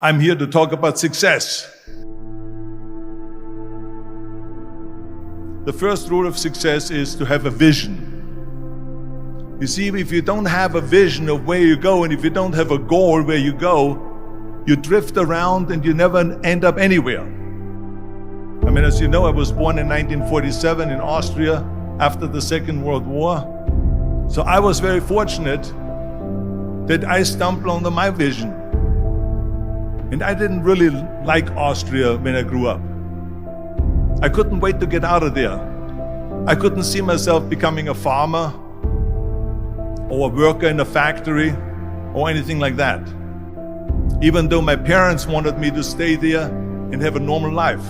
I'm here to talk about success. The first rule of success is to have a vision. You see, if you don't have a vision of where you go, and if you don't have a goal where you go, you drift around and you never end up anywhere. I mean, as you know, I was born in 1947 in Austria after the Second World War. So I was very fortunate that I stumbled onto my vision. And I didn't really like Austria when I grew up. I couldn't wait to get out of there. I couldn't see myself becoming a farmer or a worker in a factory or anything like that. Even though my parents wanted me to stay there and have a normal life.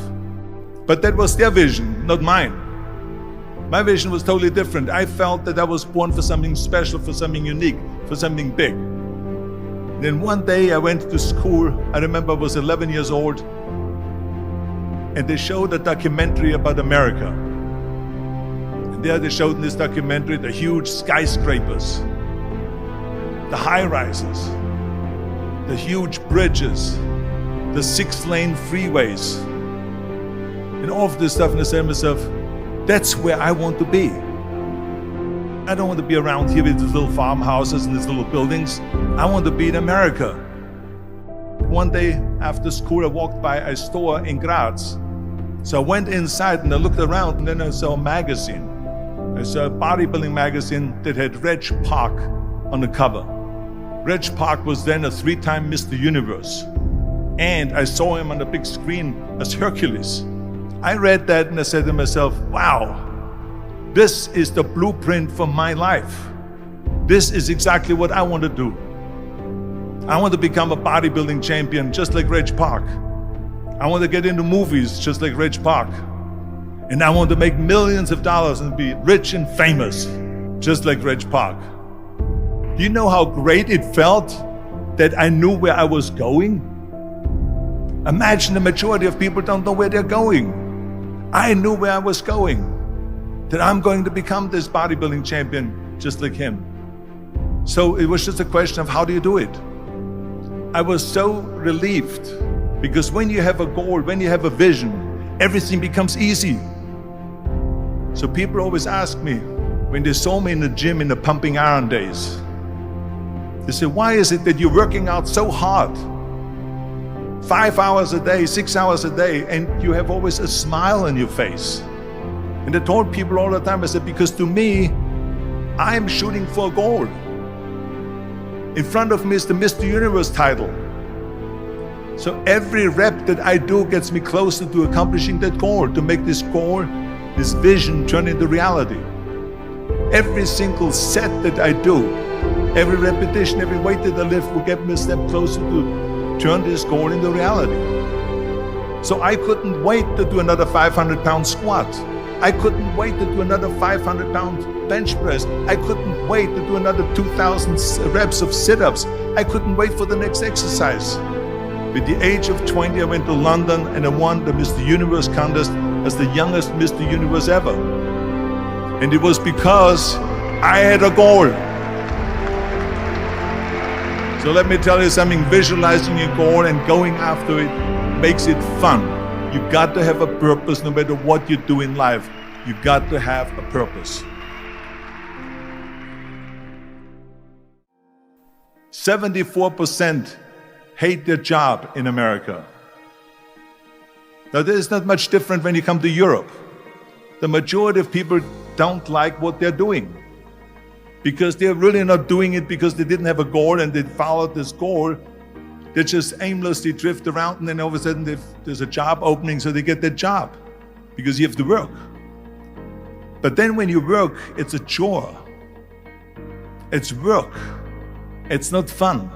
But that was their vision, not mine. My vision was totally different. I felt that I was born for something special, for something unique, for something big. Then one day I went to school. I remember I was 11 years old, and they showed a documentary about America. And there they showed in this documentary the huge skyscrapers, the high-rises, the huge bridges, the 6-lane freeways, and all of this stuff. And I said to myself, that's where I want to be. I don't want to be around here with these little farmhouses and these little buildings. I want to be in America. One day after school, I walked by a store in Graz. So I went inside and I looked around, and then I saw a magazine. I saw a bodybuilding magazine that had Reg Park on the cover. Reg Park was then a 3-time Mr. Universe. And I saw him on the big screen as Hercules. I read that and I said to myself, wow, this is the blueprint for my life. This is exactly what I want to do. I want to become a bodybuilding champion just like Reg Park. I want to get into movies just like Reg Park. And I want to make millions of dollars and be rich and famous just like Reg Park. Do you know how great it felt that I knew where I was going? Imagine the majority of people don't know where they're going. I knew where I was going, that I'm going to become this bodybuilding champion just like him. So it was just a question of how do you do it? I was so relieved, because when you have a goal, when you have a vision, everything becomes easy. So people always ask me, when they saw me in the gym in the pumping iron days, they say, why is it that you're working out so hard? 5 hours a day, 6 hours a day, and you have always a smile on your face. And I told people all the time, I said, because to me, I'm shooting for a goal. In front of me is the Mr. Universe title. So every rep that I do gets me closer to accomplishing that goal, to make this goal, this vision turn into reality. Every single set that I do, every repetition, every weight that I lift will get me a step closer to turn this goal into reality. So I couldn't wait to do another 500-pound squat. I couldn't wait to do another 500-pound bench press. I couldn't wait to do another 2,000 reps of sit-ups. I couldn't wait for the next exercise. With the age of 20, I went to London and I won the Mr. Universe contest as the youngest Mr. Universe ever. And it was because I had a goal. So let me tell you something, visualizing your goal and going after it makes it fun. You got to have a purpose no matter what you do in life. You got to have a purpose. 74% hate their job in America. Now, there is not much different when you come to Europe. The majority of people don't like what they're doing, because they're really not doing it because they didn't have a goal and they followed this goal. They just aimlessly drift around, and then all of a sudden there's a job opening, so they get that job because you have to work. But then when you work, it's a chore. It's work. It's not fun.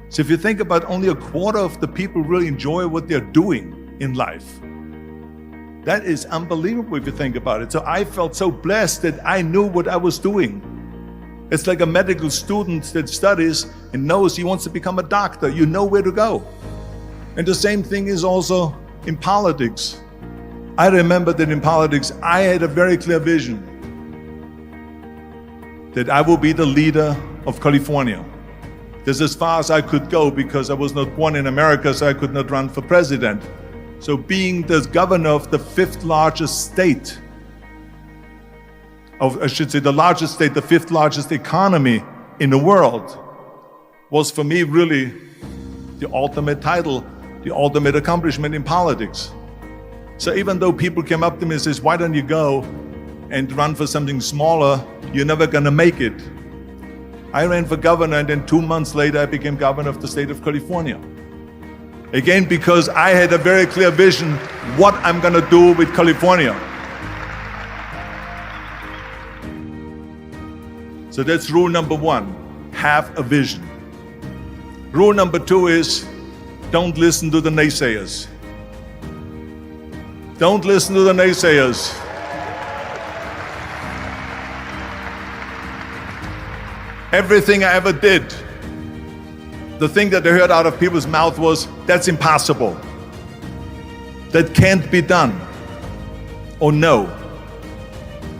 So if you think about, only a quarter of the people really enjoy what they're doing in life. That is unbelievable if you think about it. So I felt so blessed that I knew what I was doing. It's like a medical student that studies and knows he wants to become a doctor. You know where to go. And the same thing is also in politics. I remember that in politics, I had a very clear vision that I will be the leader of California. This is as far as I could go because I was not born in America, so I could not run for president. So being the governor of the fifth largest state, the largest state, the fifth largest economy in the world, was for me really the ultimate title, the ultimate accomplishment in politics. So even though people came up to me and says, why don't you go and run for something smaller, you're never gonna make it. I ran for governor, and then 2 months later I became governor of the state of California. Again, because I had a very clear vision what I'm gonna do with California. So that's rule number one, have a vision. Rule number two is, don't listen to the naysayers. Don't listen to the naysayers. Everything I ever did, the thing that I heard out of people's mouth was, that's impossible. That can't be done. Or no.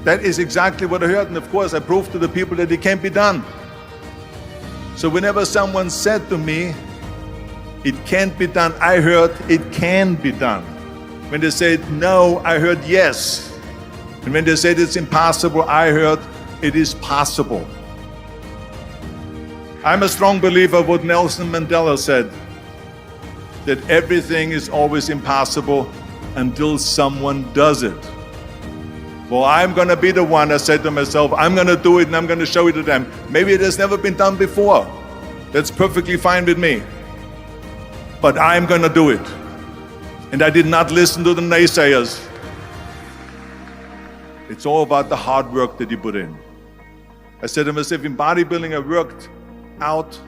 That is exactly what I heard, and of course I proved to the people that it can't be done. So whenever someone said to me, it can't be done, I heard, it can be done. When they said no, I heard yes. And when they said it's impossible, I heard it is possible. I'm a strong believer of what Nelson Mandela said, that everything is always impossible until someone does it. Well, I'm gonna be the one, I said to myself, I'm gonna do it and I'm gonna show it to them. Maybe it has never been done before. That's perfectly fine with me. But I'm gonna do it. And I did not listen to the naysayers. It's all about the hard work that you put in. I said to myself, in bodybuilding I worked out